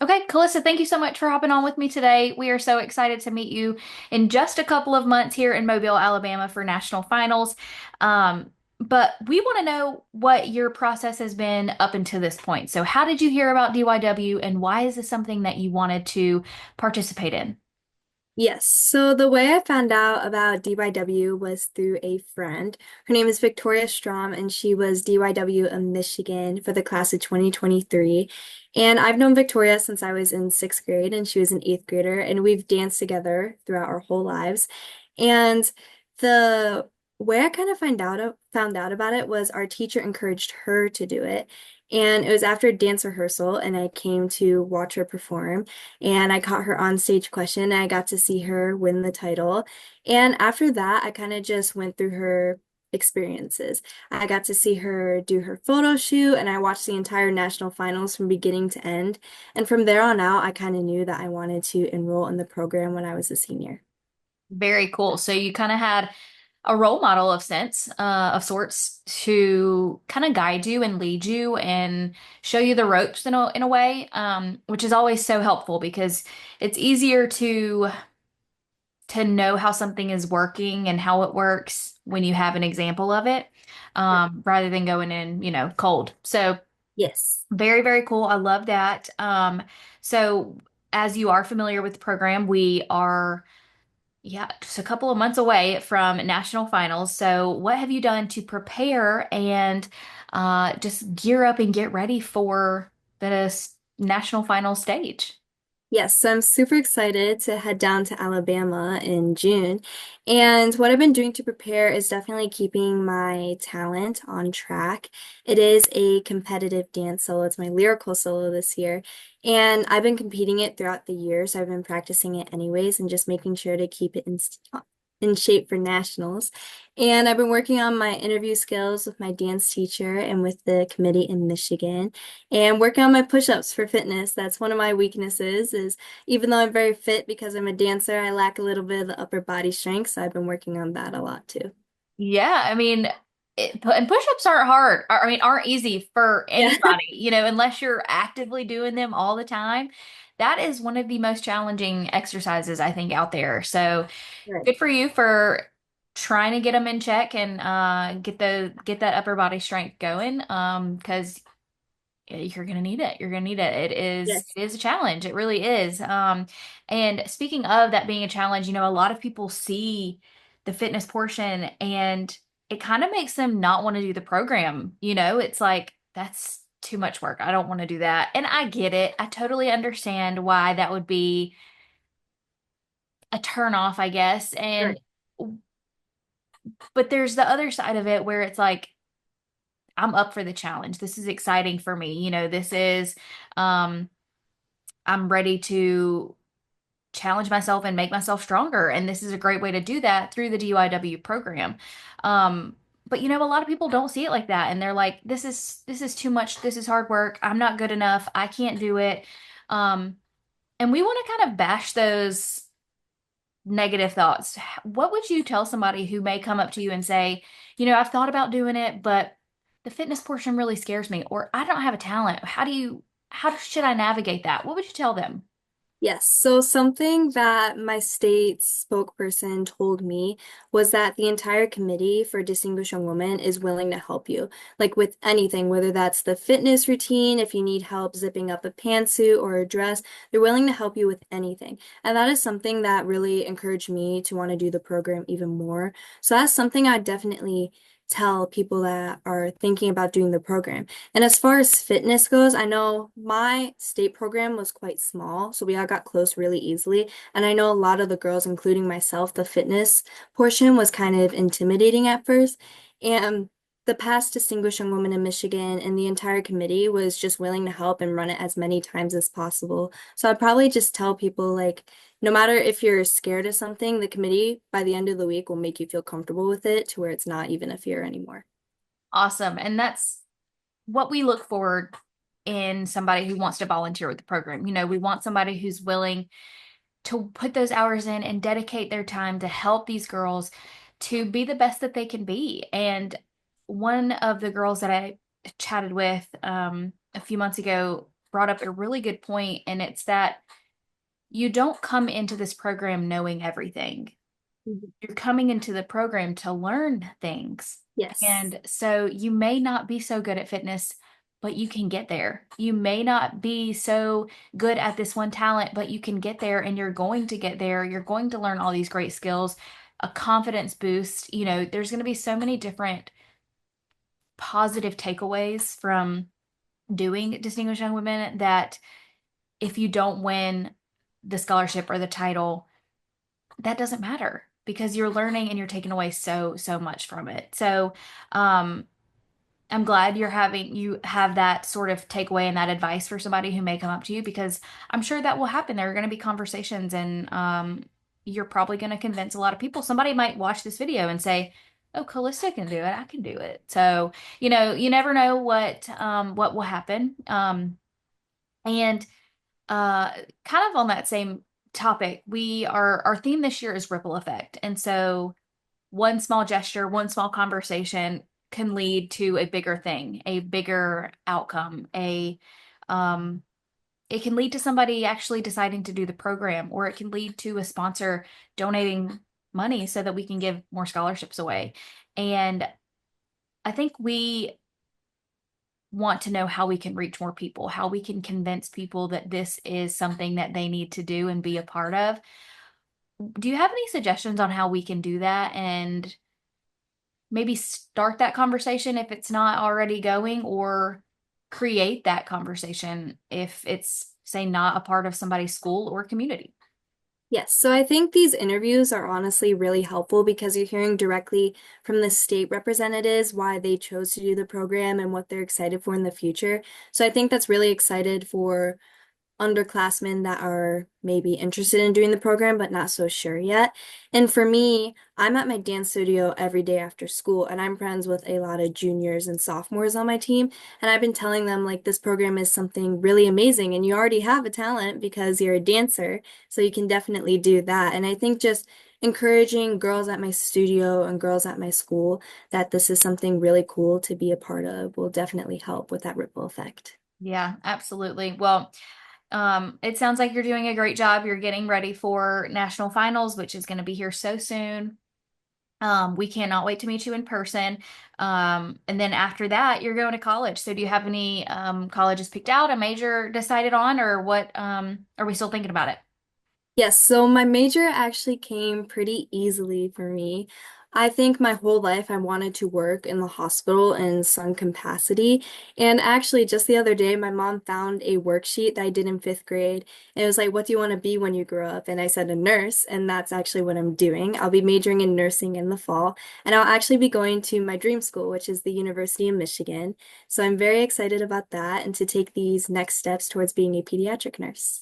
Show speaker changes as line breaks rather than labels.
Okay, Calista, thank you so much for hopping on with me today. We are so excited to meet you in just a couple of months here in Mobile, Alabama for national finals. But we want to know what your process has been up until this point. So, how did you hear about DYW and why is this something that you wanted to participate in?
Yes, so the way I found out about DYW was through a friend. Her name is Victoria Strom, and she was DYW in Michigan for the class of 2023. And I've known Victoria since I was in sixth grade, and she was an eighth grader, and we've danced together throughout our whole lives. And the way I kind of found out about it was our teacher encouraged her to do it. And it was after dance rehearsal, and I came to watch her perform and I caught her on stage question and I got to see her win the title. And after that, I kind of just went through her experiences. I got to see her do her photo shoot and I watched the entire national finals from beginning to end. And from there on out, I kind of knew that I wanted to enroll in the program when I was a senior.
Very cool. So, you kind of had a role model of sorts to kind of guide you and lead you and show you the ropes in a way, which is always so helpful because it's easier to know how something is working and how it works when you have an example of it, rather than going in, cold. So
Yes.
very, very cool. I love that. So as you are familiar with the program, we are, yeah, just a couple of months away from national finals. So what have you done to prepare and just gear up and get ready for the national final stage?
Yes, so I'm super excited to head down to Alabama in June. And what I've been doing to prepare is definitely keeping my talent on track. It is a competitive dance solo. It's my lyrical solo this year. And I've been competing it throughout the year, so I've been practicing it anyways and just making sure to keep it in shape for nationals. And I've been working on my interview skills with my dance teacher and with the committee in Michigan and working on my push-ups for fitness. That's one of my weaknesses is even though I'm very fit because I'm a dancer, I lack a little bit of the upper body strength, so I've been working on that a lot too.
Yeah, I mean, and push-ups aren't hard. I mean, aren't easy for
Yeah.
anybody, unless you're actively doing them all the time. That is one of the most challenging exercises I think out there. So
Right.
good for you for trying to get them in check and get that upper body strength going. Because you're gonna need it. You're gonna need it.
Yes.
It is a challenge. It really is. And speaking of that being a challenge, a lot of people see the fitness portion and it kind of makes them not want to do the program. It's like that's too much work. I don't want to do that. And I get it. I totally understand why that would be a turn off, I guess.
Right.
But there's the other side of it where it's like I'm up for the challenge. This is exciting for me. This is um I'm ready to challenge myself and make myself stronger. And this is a great way to do that through the DYW program. But a lot of people don't see it like that. And they're like, this is too much. This is hard work. I'm not good enough. I can't do it. Um, and we want to kind of bash those negative thoughts. What would you tell somebody who may come up to you and say, I've thought about doing it, but the fitness portion really scares me, or I don't have a talent. How should I navigate that? What would you tell them?
Yes, so something that my state spokesperson told me was that the entire committee for Distinguished Young Women is willing to help you, like with anything, whether that's the fitness routine, if you need help zipping up a pantsuit or a dress, they're willing to help you with anything. And that is something that really encouraged me to want to do the program even more. So that's something I definitely tell people that are thinking about doing the program. And as far as fitness goes, I know my state program was quite small, so we all got close really easily. And I know a lot of the girls, including myself, the fitness portion was kind of intimidating at first. And the past Distinguished Young Woman in Michigan and the entire committee was just willing to help and run it as many times as possible. So I'd probably just tell people like, no matter if you're scared of something, the committee by the end of the week will make you feel comfortable with it to where it's not even a fear anymore.
Awesome. And that's what we look forward in somebody who wants to volunteer with the program. We want somebody who's willing to put those hours in and dedicate their time to help these girls to be the best that they can be. And one of the girls that I chatted with a few months ago brought up a really good point, and it's that you don't come into this program knowing everything.
Mhm.
You're coming into the program to learn things.
Yes.
And so you may not be so good at fitness, but you can get there. You may not be so good at this one talent, but you can get there and you're going to get there. You're going to learn all these great skills, a confidence boost. There's going to be so many different positive takeaways from doing Distinguished Young Women that if you don't win the scholarship or the title, that doesn't matter because you're learning and you're taking away so much from it. So, um, I'm glad you have that sort of takeaway and that advice for somebody who may come up to you because I'm sure that will happen. There are going to be conversations and you're probably going to convince a lot of people. Somebody might watch this video and say, "Oh, Calista can do it. I can do it." So, you never know what will happen. And uh, kind of on that same topic, our theme this year is ripple effect. And so one small gesture, one small conversation can lead to a bigger thing, a bigger outcome, a it can lead to somebody actually deciding to do the program, or it can lead to a sponsor donating money so that we can give more scholarships away. And I think we want to know how we can reach more people, how we can convince people that this is something that they need to do and be a part of. Do you have any suggestions on how we can do that and maybe start that conversation if it's not already going, or create that conversation if it's, say, not a part of somebody's school or community?
Yes, so I think these interviews are honestly really helpful because you're hearing directly from the state representatives why they chose to do the program and what they're excited for in the future. So I think that's really excited for underclassmen that are maybe interested in doing the program but not so sure yet. And for me, I'm at my dance studio every day after school, and I'm friends with a lot of juniors and sophomores on my team. And I've been telling them like this program is something really amazing, and you already have a talent because you're a dancer, so you can definitely do that. And I think just encouraging girls at my studio and girls at my school that this is something really cool to be a part of will definitely help with that ripple effect.
Yeah, absolutely. Well, it sounds like you're doing a great job. You're getting ready for national finals, which is going to be here so soon. We cannot wait to meet you in person. And then after that, you're going to college. So do you have any colleges picked out, a major decided on, or what are we still thinking about it?
Yes, so my major actually came pretty easily for me. I think my whole life I wanted to work in the hospital in some capacity. And actually, just the other day, my mom found a worksheet that I did in fifth grade. And it was like, what do you want to be when you grow up? And I said, a nurse. And that's actually what I'm doing. I'll be majoring in nursing in the fall. And I'll actually be going to my dream school, which is the University of Michigan. So I'm very excited about that and to take these next steps towards being a pediatric nurse.